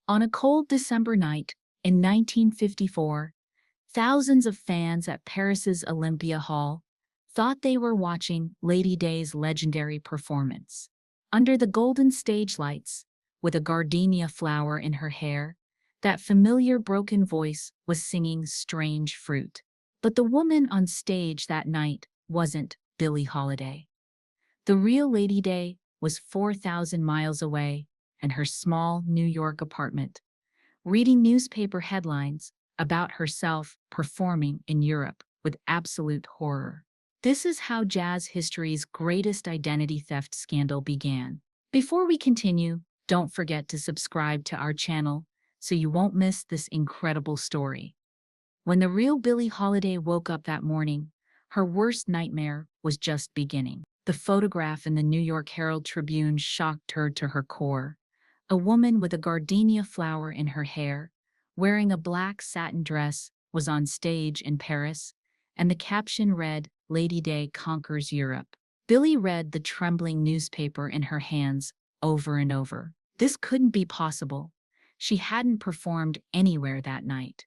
On a cold December night in 1954, thousands of fans at Paris's Olympia Hall thought they were watching Lady Day's legendary performance. Under the golden stage lights, with a gardenia flower in her hair, that familiar broken voice was singing Strange Fruit. But the woman on stage that night wasn't Billie Holiday. The real Lady Day was 4,000 miles away in her small New York apartment, reading newspaper headlines about herself performing in Europe with absolute horror. This is how jazz history's greatest identity theft scandal began. Before we continue, don't forget to subscribe to our channel so you won't miss this incredible story. When the real Billie Holiday woke up that morning, her worst nightmare was just beginning. The photograph in the New York Herald Tribune shocked her to her core. A woman with a gardenia flower in her hair, wearing a black satin dress, was on stage in Paris, and the caption read, "Lady Day conquers Europe." Billie read the trembling newspaper in her hands over and over. This couldn't be possible. She hadn't performed anywhere that night.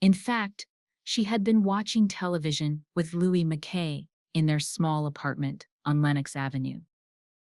In fact, she had been watching television with Louis Mackay in their small apartment on Lenox Avenue.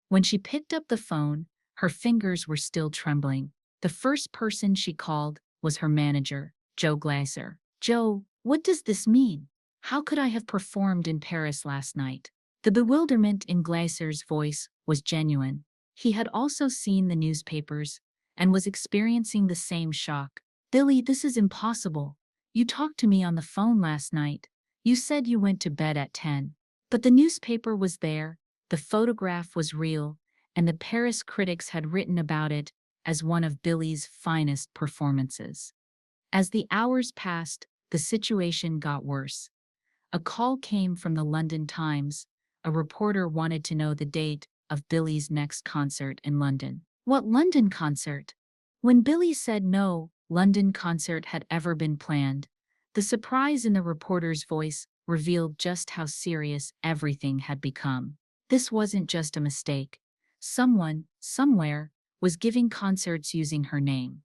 When she picked up the phone, her fingers were still trembling. The first person she called was her manager, Joe Glaser. "Joe, what does this mean? How could I have performed in Paris last night?" The bewilderment in Glaser's voice was genuine. He had also seen the newspapers and was experiencing the same shock. "Billie, this is impossible. You talked to me on the phone last night. You said you went to bed at 10. But the newspaper was there, the photograph was real, and the Paris critics had written about it as one of Billie's finest performances." As the hours passed, the situation got worse. A call came from the London Times. A reporter wanted to know the date of Billie's next concert in London. What London concert? When Billie said no London concert had ever been planned, the surprise in the reporter's voice revealed just how serious everything had become. This wasn't just a mistake. Someone, somewhere, was giving concerts using her name.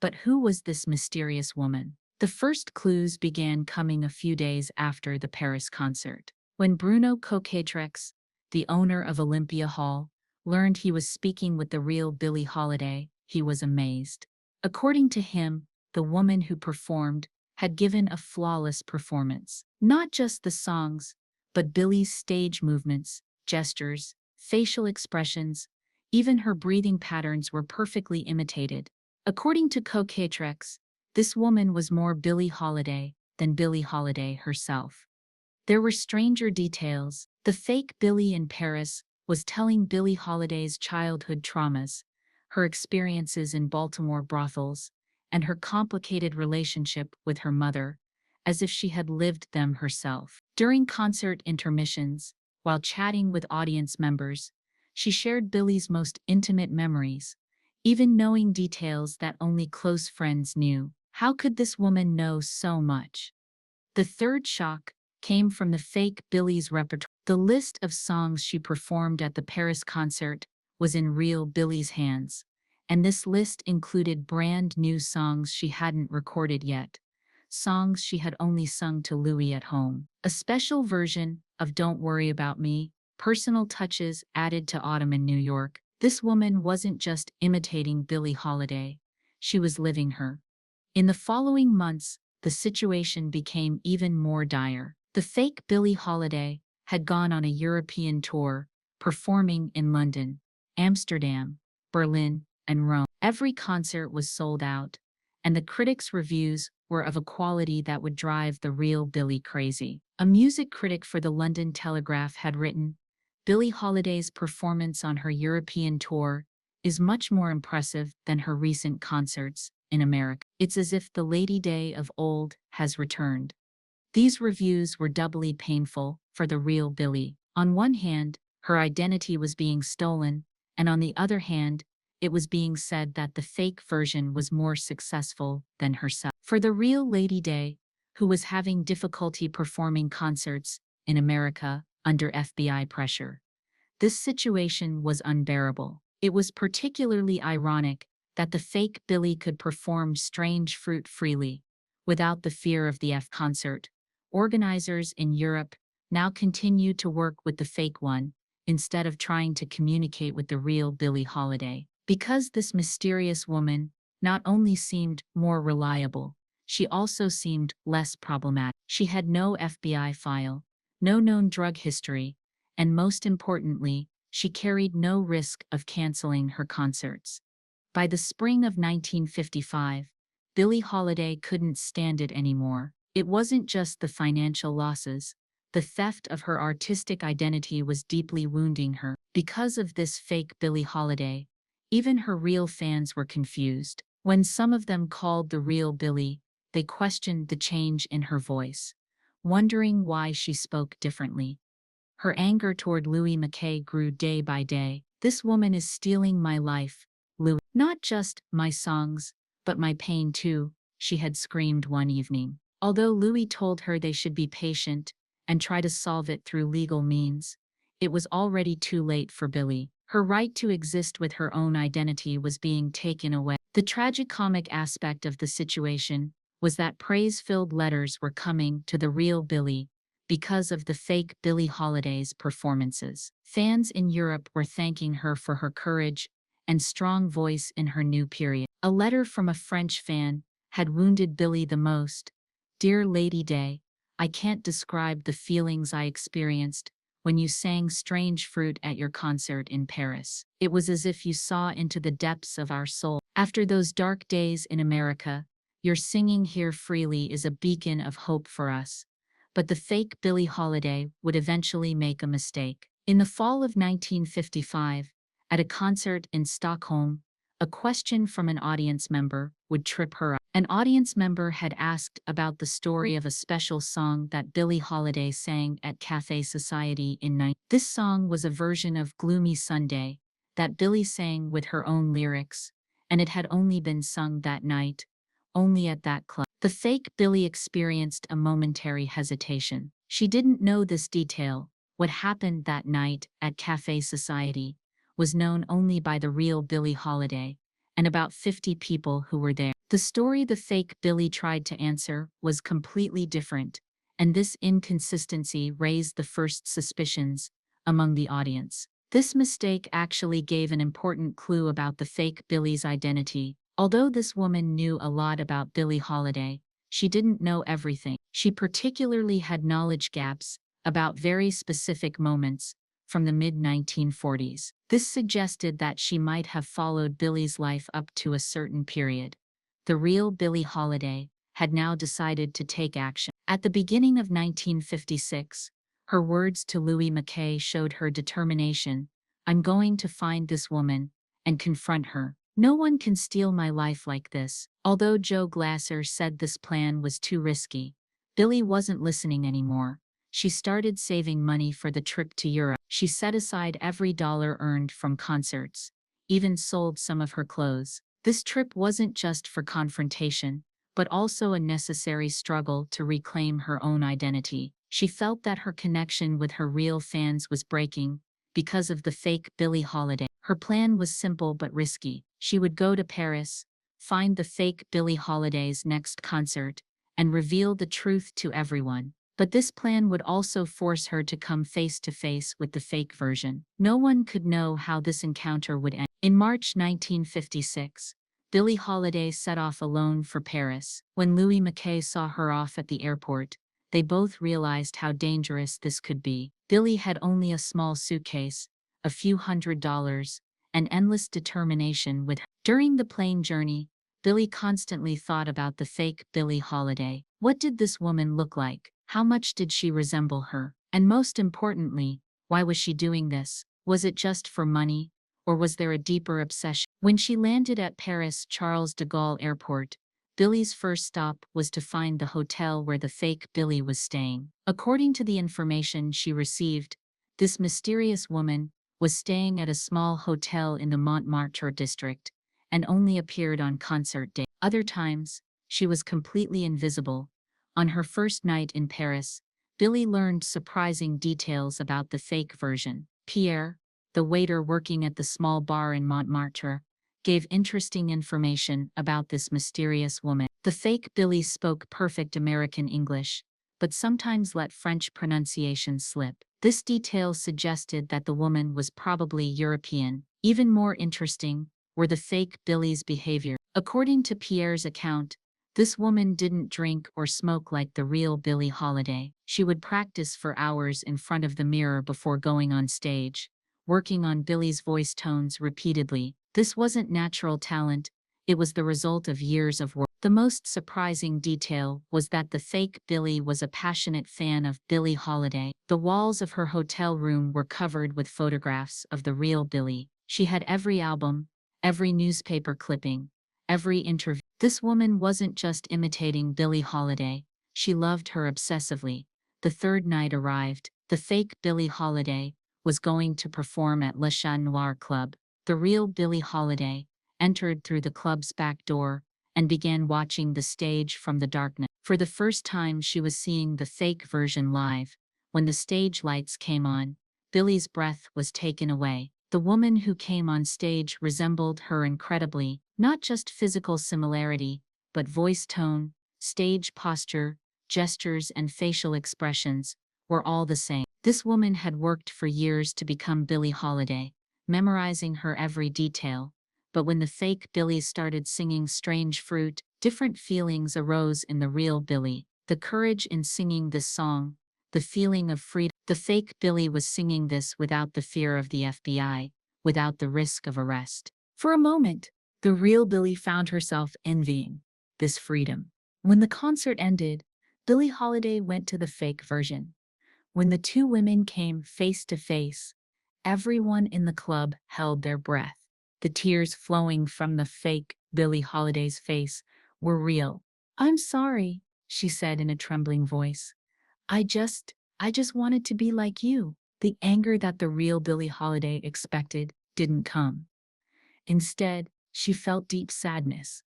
But who was this mysterious woman? The first clues began coming a few days after the Paris concert. When Bruno Coquetrex, the owner of Olympia Hall, learned he was speaking with the real Billie Holiday, he was amazed. According to him, the woman who performed had given a flawless performance. Not just the songs, but Billie's stage movements, gestures, facial expressions, even her breathing patterns were perfectly imitated. According to Coquetrex, this woman was more Billie Holiday than Billie Holiday herself. There were stranger details. The fake Billie in Paris was telling Billie Holiday's childhood traumas, her experiences in Baltimore brothels, and her complicated relationship with her mother, as if she had lived them herself. During concert intermissions, while chatting with audience members, she shared Billie's most intimate memories, even knowing details that only close friends knew. How could this woman know so much? The third shock came from the fake Billie's repertoire. The list of songs she performed at the Paris concert was in real Billie's hands, and this list included brand new songs she hadn't recorded yet, songs she had only sung to Louis at home. A special version of Don't Worry About Me, personal touches added to Autumn in New York. This woman wasn't just imitating Billie Holiday, she was living her. In the following months, the situation became even more dire. The fake Billie Holiday had gone on a European tour, performing in London, Amsterdam, Berlin, and Rome. Every concert was sold out, and the critics' reviews were of a quality that would drive the real Billie crazy. A music critic for the London Telegraph had written, "Billie Holiday's performance on her European tour is much more impressive than her recent concerts in America. It's as if the Lady Day of old has returned." These reviews were doubly painful for the real Billie. On one hand, her identity was being stolen, and on the other hand, it was being said that the fake version was more successful than herself. For the real Lady Day, who was having difficulty performing concerts in America under FBI pressure, this situation was unbearable. It was particularly ironic that the fake Billie could perform strange fruit freely, without the fear of the concert. Organizers in Europe now continued to work with the fake one, instead of trying to communicate with the real Billie Holiday. Because this mysterious woman not only seemed more reliable, she also seemed less problematic. She had no FBI file, no known drug history, and most importantly, she carried no risk of canceling her concerts. By the spring of 1955, Billie Holiday couldn't stand it anymore. It wasn't just the financial losses. The theft of her artistic identity was deeply wounding her. Because of this fake Billie Holiday, even her real fans were confused. When some of them called the real Billie, they questioned the change in her voice, wondering why she spoke differently. Her anger toward Louis Mackay grew day by day. "This woman is stealing my life, Louis. Not just my songs, but my pain too," she had screamed one evening. Although Louis told her they should be patient and try to solve it through legal means, it was already too late for Billie. Her right to exist with her own identity was being taken away. The tragicomic aspect of the situation was that praise-filled letters were coming to the real Billie because of the fake Billie Holiday's performances. Fans in Europe were thanking her for her courage and strong voice in her new period. A letter from a French fan had wounded Billie the most. "Dear Lady Day, I can't describe the feelings I experienced when you sang Strange Fruit at your concert in Paris. It was as if you saw into the depths of our soul. After those dark days in America, your singing here freely is a beacon of hope for us." But the fake Billie Holiday would eventually make a mistake. In the fall of 1955, at a concert in Stockholm, a question from an audience member would trip her up. An audience member had asked about the story of a special song that Billie Holiday sang at Café Society in 19. This song was a version of Gloomy Sunday that Billie sang with her own lyrics, and it had only been sung that night, only at that club. The fake Billie experienced a momentary hesitation. She didn't know this detail. What happened that night at Café Society was known only by the real Billie Holiday and about 50 people who were there. The story the fake Billie tried to answer was completely different, and this inconsistency raised the first suspicions among the audience. This mistake actually gave an important clue about the fake Billie's identity. Although this woman knew a lot about Billie Holiday, she didn't know everything. She particularly had knowledge gaps about very specific moments from the mid-1940s. This suggested that she might have followed Billie's life up to a certain period. The real Billie Holiday had now decided to take action. At the beginning of 1956, her words to Louis Mackay showed her determination. "I'm going to find this woman and confront her. No one can steal my life like this." Although Joe Glasser said this plan was too risky, Billie wasn't listening anymore. She started saving money for the trip to Europe. She set aside every dollar earned from concerts, even sold some of her clothes. This trip wasn't just for confrontation, but also a necessary struggle to reclaim her own identity. She felt that her connection with her real fans was breaking because of the fake Billie Holiday. Her plan was simple but risky. She would go to Paris, find the fake Billie Holiday's next concert, and reveal the truth to everyone. But this plan would also force her to come face to face with the fake version. No one could know how this encounter would end. In March 1956, Billie Holiday set off alone for Paris. When Louis Mackay saw her off at the airport, they both realized how dangerous this could be. Billie had only a small suitcase, a few $100s, and endless determination with her. During the plane journey, Billie constantly thought about the fake Billie Holiday. What did this woman look like? How much did she resemble her? And most importantly, why was she doing this? Was it just for money, or was there a deeper obsession? When she landed at Paris Charles de Gaulle Airport, Billie's first stop was to find the hotel where the fake Billie was staying. According to the information she received, this mysterious woman was staying at a small hotel in the Montmartre district and only appeared on concert day. Other times, she was completely invisible. On her first night in Paris, Billie learned surprising details about the fake version. Pierre, the waiter working at the small bar in Montmartre, gave interesting information about this mysterious woman. The fake Billie spoke perfect American English, but sometimes let French pronunciation slip. This detail suggested that the woman was probably European. Even more interesting were the fake Billie's behavior. According to Pierre's account, this woman didn't drink or smoke like the real Billie Holiday. She would practice for hours in front of the mirror before going on stage, working on Billie's voice tones repeatedly. This wasn't natural talent, it was the result of years of work. The most surprising detail was that the fake Billie was a passionate fan of Billie Holiday. The walls of her hotel room were covered with photographs of the real Billie. She had every album, every newspaper clipping, every interview. This woman wasn't just imitating Billie Holiday, she loved her obsessively. The third night arrived. The fake Billie Holiday was going to perform at Le Chat Noir Club. The real Billie Holiday entered through the club's back door and began watching the stage from the darkness. For the first time, she was seeing the fake version live. When the stage lights came on, Billie's breath was taken away. The woman who came on stage resembled her incredibly, not just physical similarity, but voice tone, stage posture, gestures, and facial expressions were all the same. This woman had worked for years to become Billie Holiday, memorizing her every detail. But when the fake Billie started singing Strange Fruit, different feelings arose in the real Billie. The courage in singing this song, the feeling of freedom. The fake Billie was singing this without the fear of the FBI, without the risk of arrest. For a moment, the real Billie found herself envying this freedom. When the concert ended, Billie Holiday went to the fake version. When the two women came face to face, everyone in the club held their breath. The tears flowing from the fake Billie Holiday's face were real. "I'm sorry," she said in a trembling voice. I just wanted to be like you." The anger that the real Billie Holiday expected didn't come. Instead, she felt deep sadness.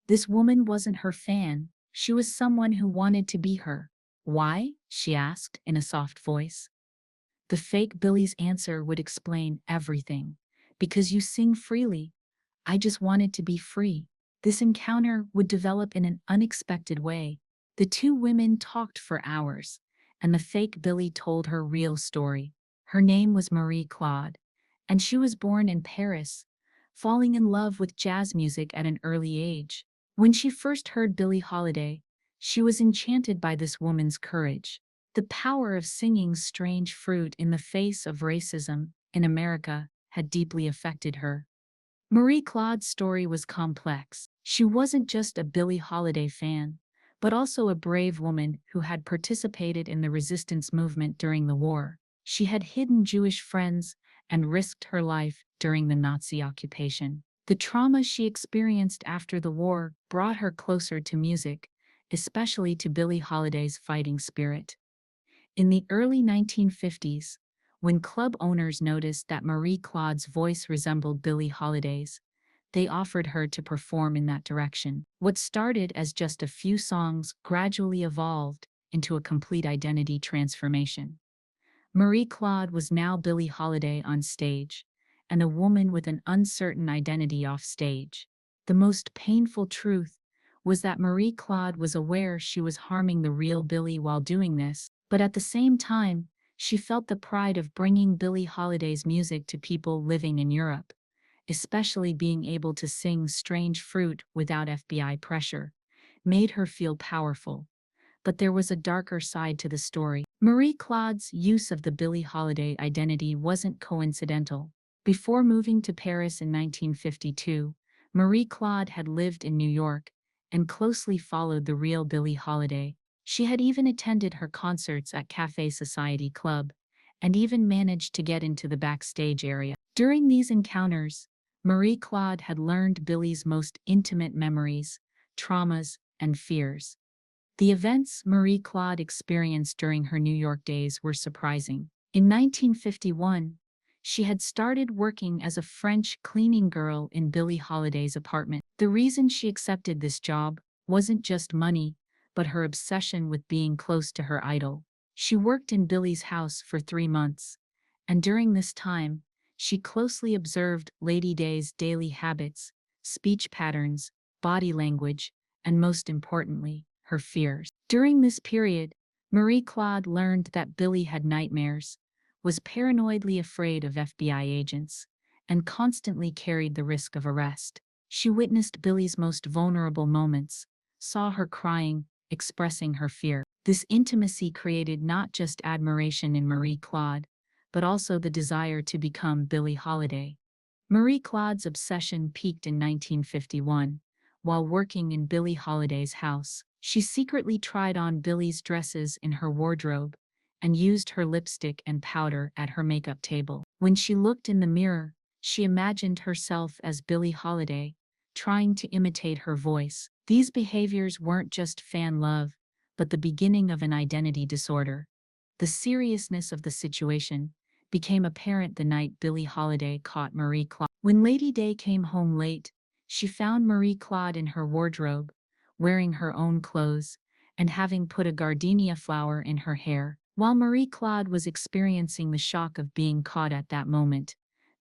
This woman wasn't her fan, she was someone who wanted to be her. "Why?" she asked in a soft voice. The fake Billie's answer would explain everything. "Because you sing freely. I just wanted to be free." This encounter would develop in an unexpected way. The two women talked for hours, and the fake Billie told her real story. Her name was Marie Claude, and she was born in Paris, falling in love with jazz music at an early age. When she first heard Billie Holiday, she was enchanted by this woman's courage. The power of singing Strange Fruit in the face of racism in America had deeply affected her. Marie Claude's story was complex. She wasn't just a Billie Holiday fan, but also a brave woman who had participated in the resistance movement during the war. She had hidden Jewish friends and risked her life during the Nazi occupation. The trauma she experienced after the war brought her closer to music, especially to Billie Holiday's fighting spirit. In the early 1950s, when club owners noticed that Marie Claude's voice resembled Billie Holiday's, they offered her to perform in that direction. What started as just a few songs gradually evolved into a complete identity transformation. Marie Claude was now Billie Holiday on stage, and a woman with an uncertain identity off stage. The most painful truth was that Marie Claude was aware she was harming the real Billie while doing this, but at the same time, she felt the pride of bringing Billie Holiday's music to people living in Europe, especially being able to sing Strange Fruit without FBI pressure, made her feel powerful. But there was a darker side to the story. Marie Claude's use of the Billie Holiday identity wasn't coincidental. Before moving to Paris in 1952, Marie Claude had lived in New York and closely followed the real Billie Holiday. She had even attended her concerts at Café Society Club and even managed to get into the backstage area. During these encounters, Marie Claude had learned Billie's most intimate memories, traumas, and fears. The events Marie Claude experienced during her New York days were surprising. In 1951, she had started working as a French cleaning girl in Billie Holiday's apartment. The reason she accepted this job wasn't just money, but her obsession with being close to her idol. She worked in Billie's house for 3 months, and during this time, she closely observed Lady Day's daily habits, speech patterns, body language, and most importantly, her fears. During this period, Marie Claude learned that Billie had nightmares, was paranoidly afraid of FBI agents, and constantly carried the risk of arrest. She witnessed Billie's most vulnerable moments, saw her crying, expressing her fear. This intimacy created not just admiration in Marie Claude, but also the desire to become Billie Holiday. Marie Claude's obsession peaked in 1951. While working in Billie Holiday's house, she secretly tried on Billie's dresses in her wardrobe and used her lipstick and powder at her makeup table. When she looked in the mirror, she imagined herself as Billie Holiday, trying to imitate her voice. These behaviors weren't just fan love, but the beginning of an identity disorder. The seriousness of the situation became apparent the night Billie Holiday caught Marie Claude. When Lady Day came home late, she found Marie Claude in her wardrobe, wearing her own clothes, and having put a gardenia flower in her hair. While Marie Claude was experiencing the shock of being caught at that moment,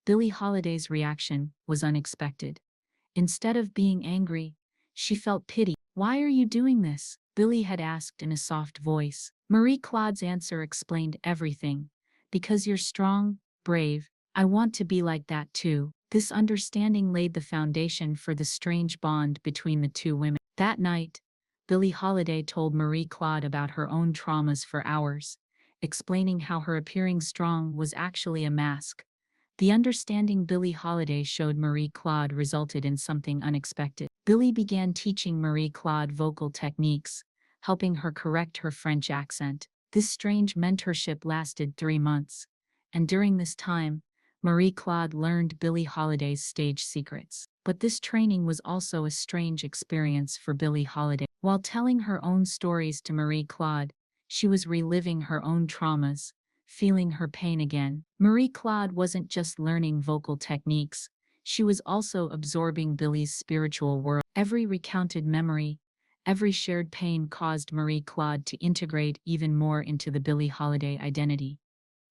Billie Holiday's reaction was unexpected. Instead of being angry, she felt pity. "Why are you doing this?" Billie had asked in a soft voice. Marie Claude's answer explained everything. "Because you're strong, brave, I want to be like that too." This understanding laid the foundation for the strange bond between the two women. That night, Billie Holiday told Marie Claude about her own traumas for hours, explaining how her appearing strong was actually a mask. The understanding Billie Holiday showed Marie Claude resulted in something unexpected. Billie began teaching Marie Claude vocal techniques, helping her correct her French accent. This strange mentorship lasted 3 months, and during this time, Marie Claude learned Billie Holiday's stage secrets. But this training was also a strange experience for Billie Holiday. While telling her own stories to Marie Claude, she was reliving her own traumas, feeling her pain again. Marie Claude wasn't just learning vocal techniques, she was also absorbing Billie's spiritual world. Every recounted memory, every shared pain caused Marie Claude to integrate even more into the Billie Holiday identity.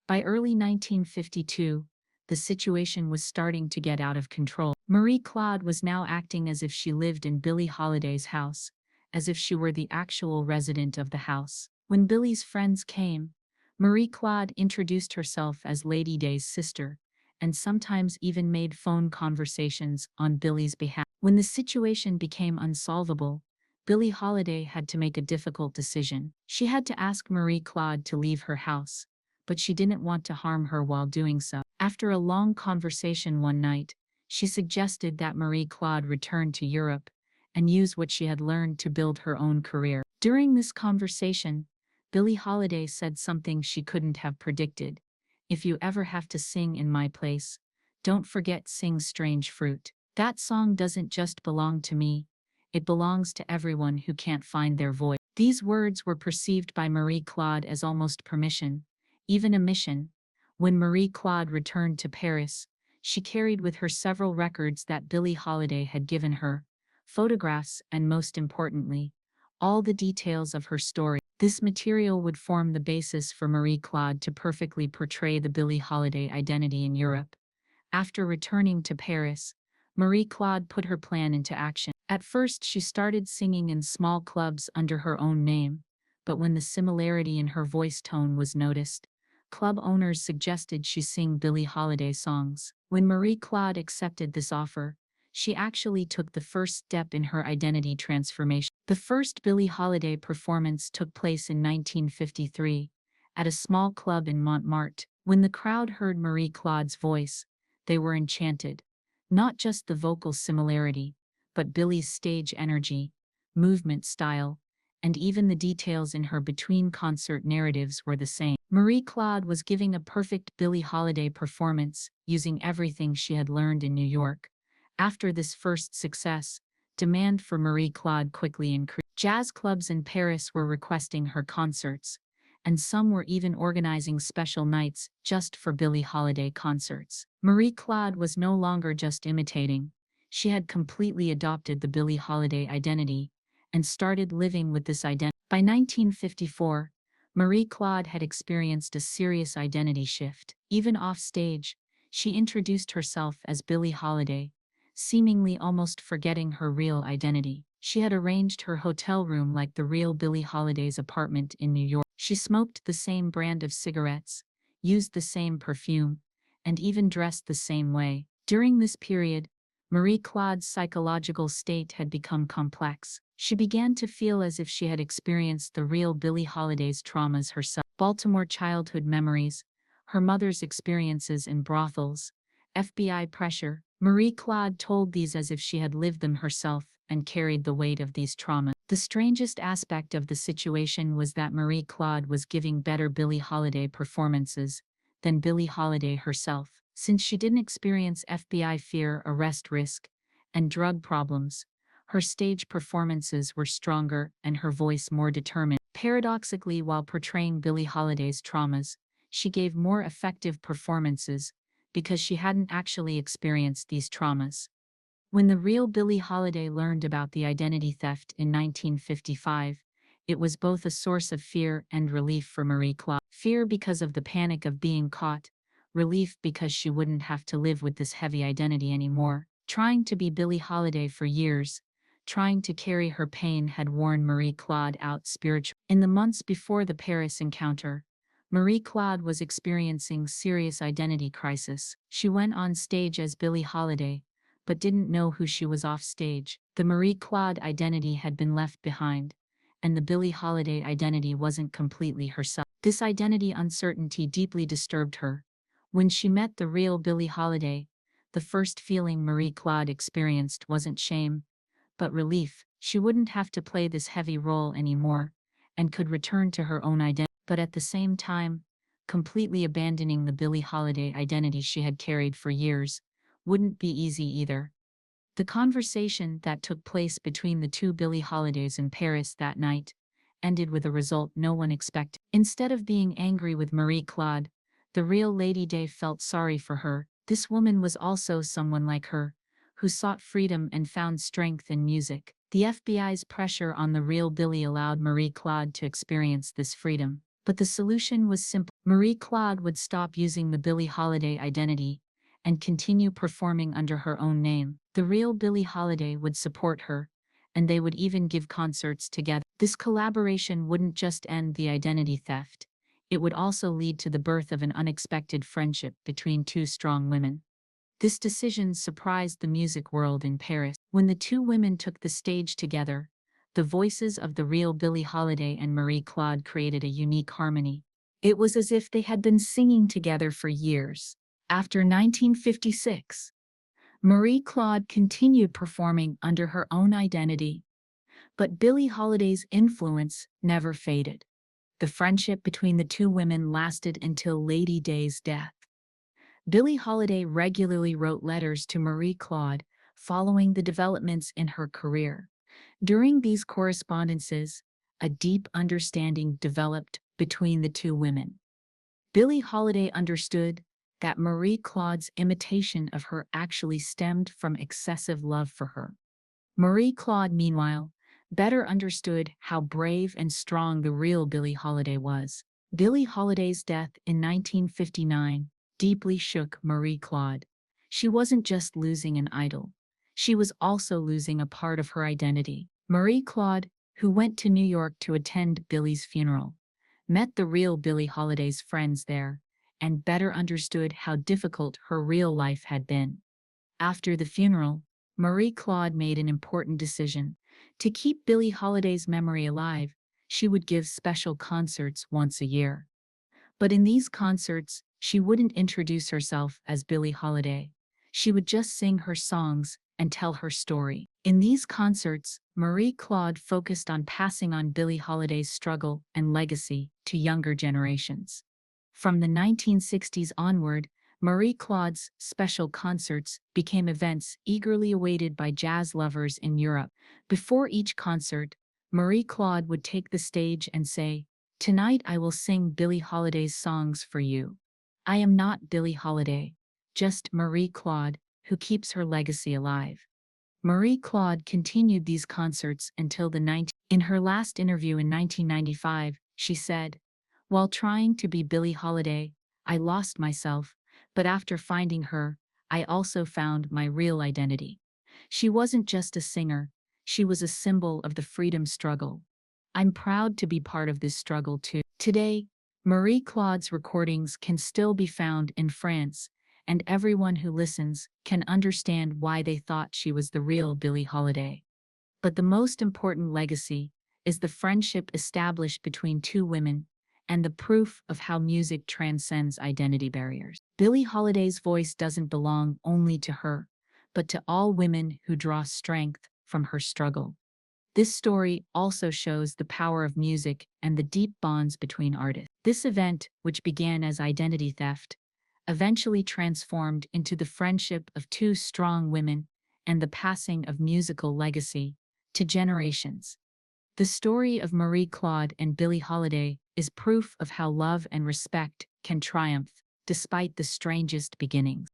By early 1952, the situation was starting to get out of control. Marie Claude was now acting as if she lived in Billie Holiday's house, as if she were the actual resident of the house. When Billie's friends came, Marie Claude introduced herself as Lady Day's sister, and sometimes even made phone conversations on Billie's behalf. When the situation became unsolvable, Billie Holiday had to make a difficult decision. She had to ask Marie Claude to leave her house, but she didn't want to harm her while doing so. After a long conversation one night, she suggested that Marie Claude return to Europe and use what she had learned to build her own career. During this conversation, Billie Holiday said something she couldn't have predicted. "If you ever have to sing in my place, don't forget sing Strange Fruit. That song doesn't just belong to me, it belongs to everyone who can't find their voice." These words were perceived by Marie Claude as almost permission, even a mission. When Marie Claude returned to Paris, she carried with her several records that Billie Holiday had given her, photographs, and most importantly, all the details of her story. This material would form the basis for Marie Claude to perfectly portray the Billie Holiday identity in Europe. After returning to Paris, Marie Claude put her plan into action. At first, she started singing in small clubs under her own name, but when the similarity in her voice tone was noticed, club owners suggested she sing Billie Holiday songs. When Marie Claude accepted this offer, she actually took the first step in her identity transformation. The first Billie Holiday performance took place in 1953, at a small club in Montmartre. When the crowd heard Marie Claude's voice, they were enchanted. Not just the vocal similarity, but Billie's stage energy, movement style, and even the details in her between-concert narratives were the same. Marie Claude was giving a perfect Billie Holiday performance, using everything she had learned in New York. After this first success, demand for Marie Claude quickly increased. Jazz clubs in Paris were requesting her concerts, and some were even organizing special nights just for Billie Holiday concerts. Marie Claude was no longer just imitating. She had completely adopted the Billie Holiday identity and started living with this identity. By 1954, Marie Claude had experienced a serious identity shift. Even off stage, she introduced herself as Billie Holiday, seemingly almost forgetting her real identity. She had arranged her hotel room like the real Billie Holiday's apartment in New York. She smoked the same brand of cigarettes, used the same perfume, and even dressed the same way. During this period, Marie Claude's psychological state had become complex. She began to feel as if she had experienced the real Billie Holiday's traumas herself. Baltimore childhood memories, her mother's experiences in brothels, FBI pressure. Marie Claude told these as if she had lived them herself and carried the weight of these traumas. The strangest aspect of the situation was that Marie Claude was giving better Billie Holiday performances than Billie Holiday herself, since she didn't experience FBI fear, arrest risk, and drug problems. Her stage performances were stronger and her voice more determined. Paradoxically, while portraying Billie Holiday's traumas, she gave more effective performances because she hadn't actually experienced these traumas. When the real Billie Holiday learned about the identity theft in 1955, it was both a source of fear and relief for Marie Claude. Fear because of the panic of being caught, relief because she wouldn't have to live with this heavy identity anymore. Trying to be Billie Holiday for years, trying to carry her pain had worn Marie Claude out spiritually. In the months before the Paris encounter, Marie Claude was experiencing serious identity crisis. She went on stage as Billie Holiday, but didn't know who she was off stage. The Marie Claude identity had been left behind, and the Billie Holiday identity wasn't completely herself. This identity uncertainty deeply disturbed her. When she met the real Billie Holiday, the first feeling Marie Claude experienced wasn't shame, but relief. She wouldn't have to play this heavy role anymore, and could return to her own identity. But at the same time, completely abandoning the Billie Holiday identity she had carried for years wouldn't be easy either. The conversation that took place between the two Billie Holidays in Paris that night ended with a result no one expected. Instead of being angry with Marie Claude, the real Lady Day felt sorry for her. This woman was also someone like her, who sought freedom and found strength in music. The FBI's pressure on the real Billie allowed Marie Claude to experience this freedom. But the solution was simple. Marie Claude would stop using the Billie Holiday identity and continue performing under her own name. The real Billie Holiday would support her, and they would even give concerts together. This collaboration wouldn't just end the identity theft, it would also lead to the birth of an unexpected friendship between two strong women. This decision surprised the music world in Paris. When the two women took the stage together, the voices of the real Billie Holiday and Marie Claude created a unique harmony. It was as if they had been singing together for years. After 1956, Marie Claude continued performing under her own identity, but Billie Holiday's influence never faded. The friendship between the two women lasted until Lady Day's death. Billie Holiday regularly wrote letters to Marie Claude following the developments in her career. During these correspondences, a deep understanding developed between the two women. Billie Holiday understood that Marie Claude's imitation of her actually stemmed from excessive love for her. Marie Claude, meanwhile, better understood how brave and strong the real Billie Holiday was. Billie Holiday's death in 1959 deeply shook Marie Claude. She wasn't just losing an idol, she was also losing a part of her identity. Marie Claude, who went to New York to attend Billie's funeral, met the real Billie Holiday's friends there, and better understood how difficult her real life had been. After the funeral, Marie Claude made an important decision. To keep Billie Holiday's memory alive, she would give special concerts once a year. But in these concerts, she wouldn't introduce herself as Billie Holiday. She would just sing her songs and tell her story. In these concerts, Marie Claude focused on passing on Billie Holiday's struggle and legacy to younger generations. From the 1960s onward, Marie Claude's special concerts became events eagerly awaited by jazz lovers in Europe. Before each concert, Marie Claude would take the stage and say, "Tonight I will sing Billie Holiday's songs for you. I am not Billie Holiday, just Marie Claude, who keeps her legacy alive." Marie Claude continued these concerts until In her last interview in 1995, she said, "While trying to be Billie Holiday, I lost myself, but after finding her, I also found my real identity." She wasn't just a singer, she was a symbol of the freedom struggle. I'm proud to be part of this struggle too. Today, Marie Claude's recordings can still be found in France, and everyone who listens can understand why they thought she was the real Billie Holiday. But the most important legacy is the friendship established between two women and the proof of how music transcends identity barriers. Billie Holiday's voice doesn't belong only to her, but to all women who draw strength from her struggle. This story also shows the power of music and the deep bonds between artists. This event, which began as identity theft, eventually transformed into the friendship of two strong women and the passing of musical legacy to generations. The story of Marie Claude and Billie Holiday is proof of how love and respect can triumph despite the strangest beginnings.